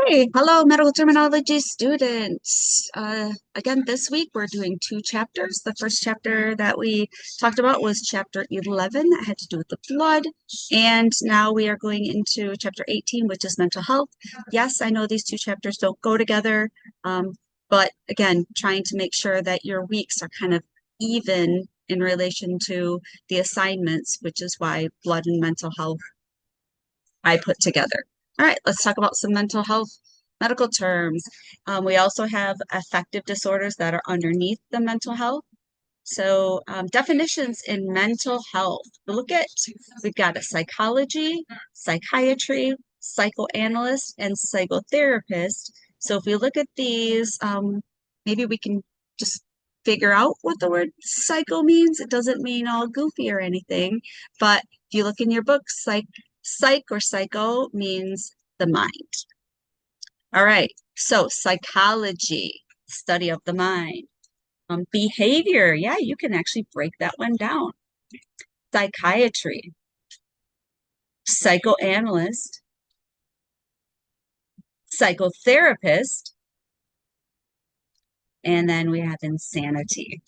Hey, hello, medical terminology students. Again, this week we're doing two chapters. The first chapter that we talked about was chapter 11 that had to do with the blood. And now we are going into chapter 18, which is mental health. Yes, I know these two chapters don't go together, but again, trying to make sure that your weeks are kind of even in relation to the assignments, which is why blood and mental health I put together. All right, let's talk about some mental health medical terms. We also have affective disorders that are underneath the mental health. So definitions in mental health. We've got a psychology, psychiatry, psychoanalyst, and psychotherapist. So if we look at these, maybe we can just figure out what the word psycho means. It doesn't mean all goofy or anything, but if you look in your book, psych or psycho means the mind. All right, so psychology, study of the mind. Behavior, yeah, you can actually break that one down. Psychiatry, psychoanalyst, psychotherapist, and then we have insanity.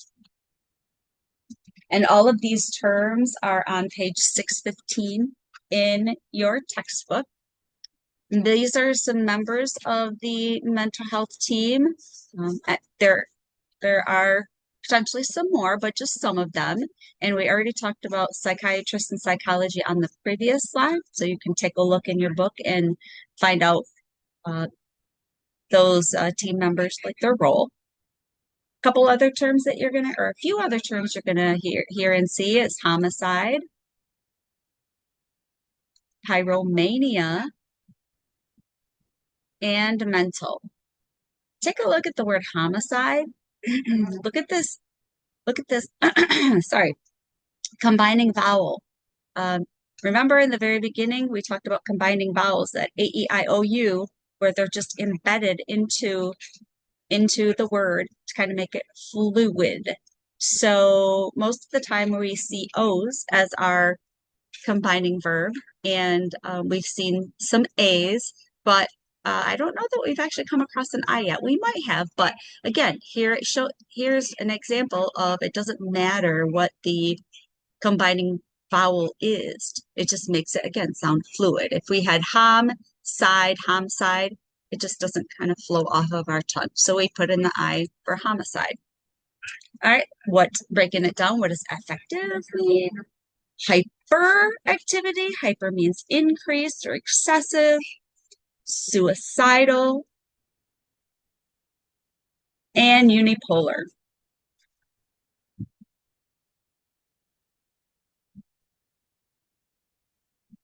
And all of these terms are on page 615 in your textbook. These are some members of the mental health team. There are potentially some more, but just some of them. And we already talked about psychiatrists and psychology on the previous slide. So you can take a look in your book and find out those team members, like their role. A couple other terms that or a few other terms you're gonna hear and see is homicide, pyromania, and mental. Take a look at the word homicide. Look at this. Look at this. Sorry. Combining vowel. Remember in the very beginning, we talked about combining vowels, that A-E-I-O-U, where they're just embedded into the word to kind of make it fluid. So most of the time we see O's as our combining verb, and we've seen some A's, but I don't know that we've actually come across an I yet. We might have, but again, here's an example of it doesn't matter what the combining vowel is. It just makes it, again, sound fluid. If we had homicide, it just doesn't kind of flow off of our tongue. So we put in the I for homicide. All right, breaking it down, what does affective mean? Hyperactivity. Hyper means increased or excessive. Suicidal. And unipolar.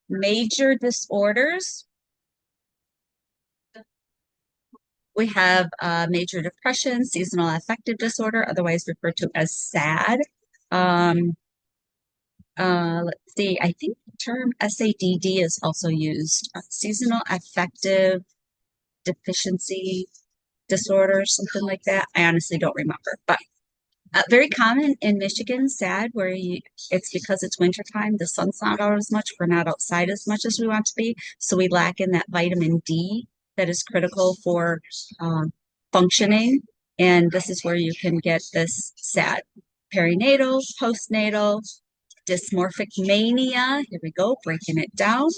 Major disorders. We have major depression, seasonal affective disorder, otherwise referred to as SAD. Let's see, I think the term SADD is also used. Seasonal affective deficiency disorder, something like that. I honestly don't remember, but very common in Michigan, SAD, it's because it's wintertime, the sun's not out as much, we're not outside as much as we want to be, so we lack in that vitamin D that is critical for functioning, and this is where you can get this SAD. Perinatal, postnatal, dysmorphic mania. Here we go, breaking it down.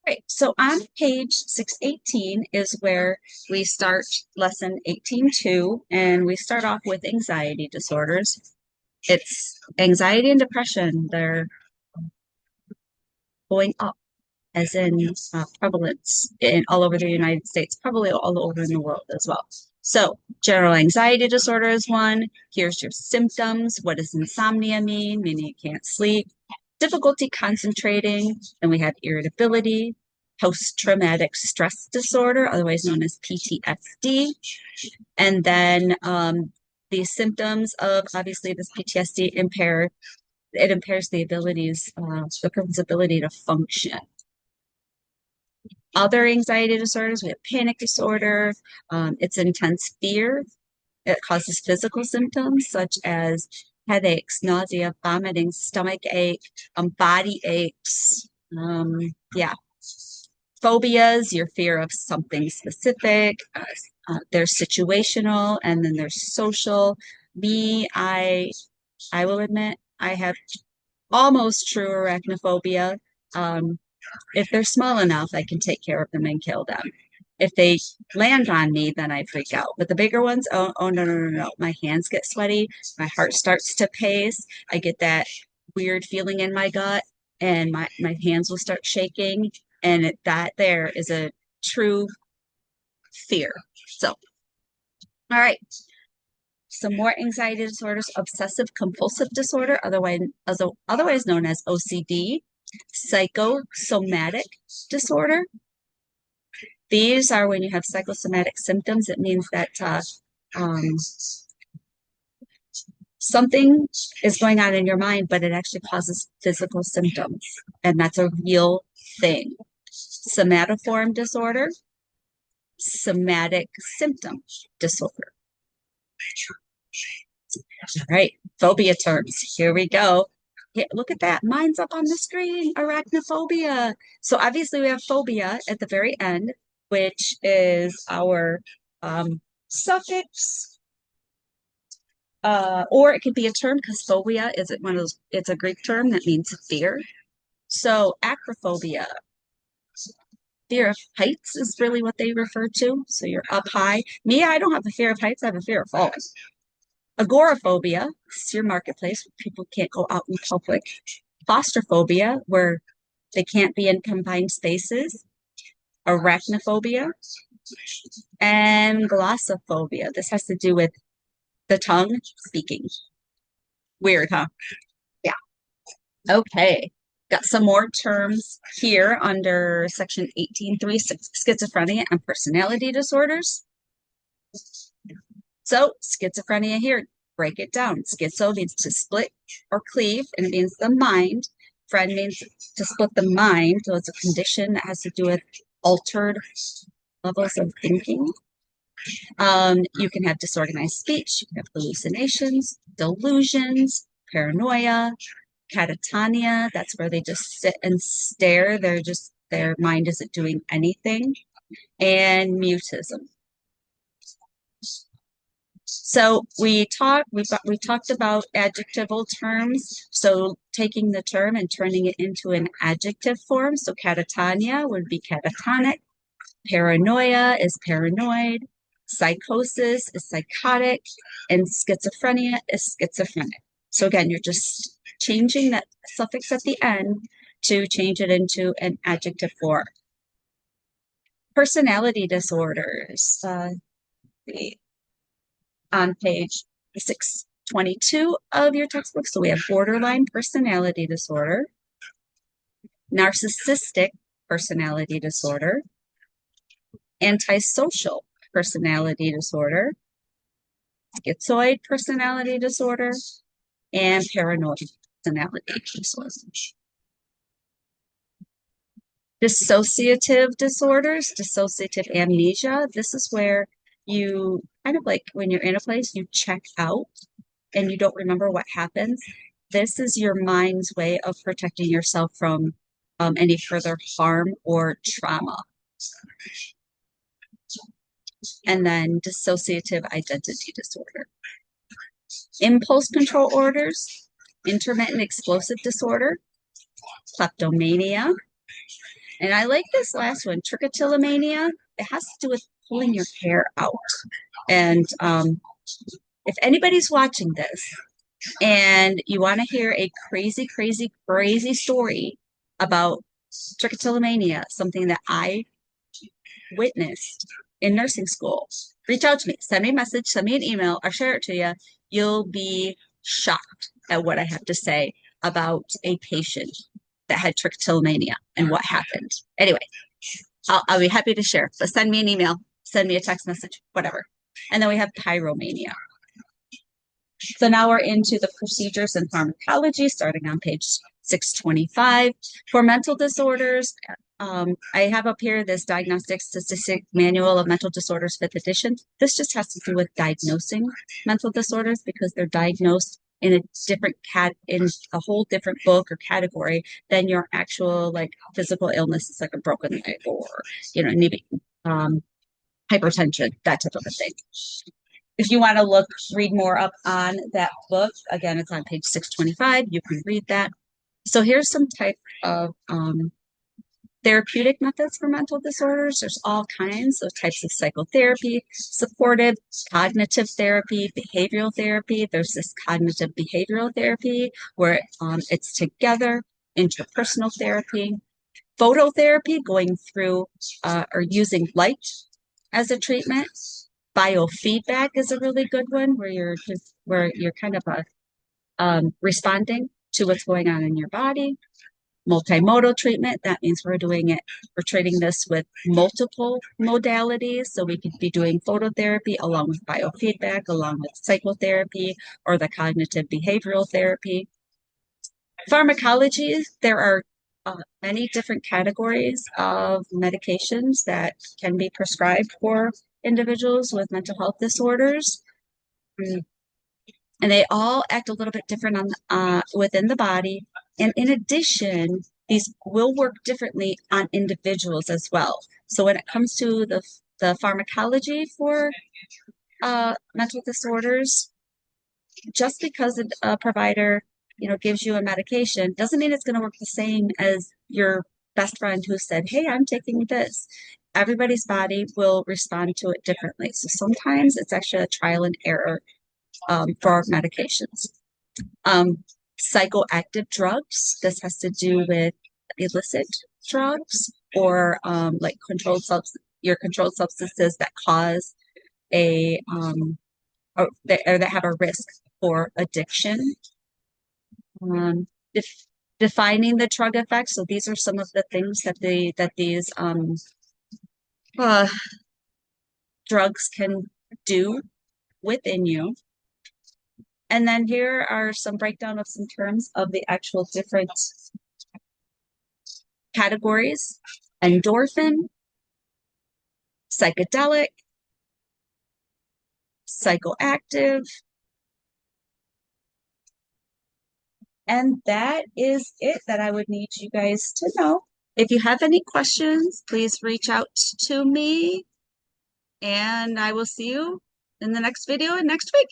Right, so on page 618 is where we start lesson 18.2, and we start off with anxiety disorders. It's anxiety and depression. They're going up, as in prevalence all over the United States, probably all over in the world as well. So general anxiety disorder is one. Here's your symptoms. What does insomnia mean? Meaning you can't sleep. Difficulty concentrating. Then we have irritability, post-traumatic stress disorder, otherwise known as PTSD. And then the symptoms of, obviously, this PTSD impairs the person's ability to function. Other anxiety disorders, we have panic disorder. It's intense fear. It causes physical symptoms such as headaches, nausea, vomiting, stomach ache, body aches. Yeah, Phobias, your fear of something specific. There's situational, and then there's social. Me, I will admit I have almost true arachnophobia. Um, if they're small enough, I can take care of them and kill them. If they land on me, then I freak out. But the bigger ones, oh no, no, no, no. My hands get sweaty. My heart starts to pace. I get that weird feeling in my gut, and my hands will start shaking. And that there is a true fear. So, all right. Some more anxiety disorders: obsessive compulsive disorder, otherwise known as OCD, psychosomatic disorder. These are when you have psychosomatic symptoms. It means that um, something is going on in your mind, but it actually causes physical symptoms, and that's a real thing. Somatoform disorder, somatic symptom disorder. All right, phobia terms. Here we go. Yeah, look at that. Mine's up on the screen. Arachnophobia. So obviously we have phobia at the very end, which is our suffix. Or it could be a term, because phobia is one of those, it's a Greek term that means fear. So acrophobia, fear of heights is really what they refer to. So you're up high. Me, I don't have a fear of heights, I have a fear of falling. Agoraphobia, this is your marketplace where people can't go out in public. Claustrophobia, where they can't be in confined spaces. Arachnophobia, and glossophobia. This has to do with the tongue speaking. Weird, huh? Yeah. Okay. Got some more terms here under section 18.3, schizophrenia and personality disorders. So schizophrenia here, break it down. Schizo means to split or cleave, and it means the mind. Phren means to split the mind. So it's a condition that has to do with altered levels of thinking. You can have disorganized speech, you can have hallucinations, delusions, paranoia, catatonia. That's where they just sit and stare. Their mind isn't doing anything. And mutism. So we talked about adjectival terms. So taking the term and turning it into an adjective form. So catatonia would be catatonic. Paranoia is paranoid. Psychosis is psychotic. And schizophrenia is schizophrenic. So again, you're just changing that suffix at the end to change it into an adjective form. Personality disorders. On page 622 of your textbook. So we have borderline personality disorder, narcissistic personality disorder, antisocial personality disorder, schizoid personality disorder, and paranoid personality disorder. Dissociative disorders, dissociative amnesia. This is where you kind of like when you're in a place, you check out and you don't remember what happens. This is your mind's way of protecting yourself from any further harm or trauma. And then dissociative identity disorder. Impulse control orders, intermittent explosive disorder, kleptomania. And I like this last one, trichotillomania. It has to do with pulling your hair out. And if anybody's watching this and you want to hear a crazy, crazy, crazy story about trichotillomania, something that I witnessed in nursing school, reach out to me, send me a message, send me an email, I'll share it to you. You'll be shocked at what I have to say about a patient that had trichotillomania and what happened. Anyway, I'll be happy to share. So send me an email, send me a text message, whatever. And then we have pyromania. So now we're into the procedures and pharmacology, starting on page 625. For mental disorders, I have up here this Diagnostic Statistic Manual of Mental Disorders, 5th edition. This just has to do with diagnosing mental disorders because they're diagnosed in a different in a whole different book or category than your actual like physical illnesses, like a broken leg or maybe hypertension, that type of a thing. If you want to read more up on that book, again, it's on page 625. You can read that. So here's some type of therapeutic methods for mental disorders. There's all kinds of types of psychotherapy, supportive, cognitive therapy, behavioral therapy. There's this cognitive behavioral therapy where it's together, interpersonal therapy, phototherapy, going through or using light as a treatment. Biofeedback is a really good one where you're kind of responding to what's going on in your body. Multimodal treatment, that means we're treating this with multiple modalities. So we could be doing phototherapy along with biofeedback, along with psychotherapy or the cognitive behavioral therapy. Pharmacology, there are many different categories of medications that can be prescribed for individuals with mental health disorders. And they all act a little bit different within the body. And in addition, these will work differently on individuals as well. So when it comes to the pharmacology for mental disorders, just because a provider, gives you a medication doesn't mean it's going to work the same as your best friend who said, "Hey, I'm taking this." Everybody's body will respond to it differently. So sometimes it's actually a trial and error for medications. Psychoactive drugs. This has to do with illicit drugs or like controlled substances that cause or that have a risk for addiction. Defining the drug effects. So these are some of the things that these drugs can do within you. And then here are some breakdown of some terms of the actual different categories: endorphin, psychedelic, psychoactive. And that is it that I would need you guys to know. If you have any questions, please reach out to me, and I will see you in the next video next week.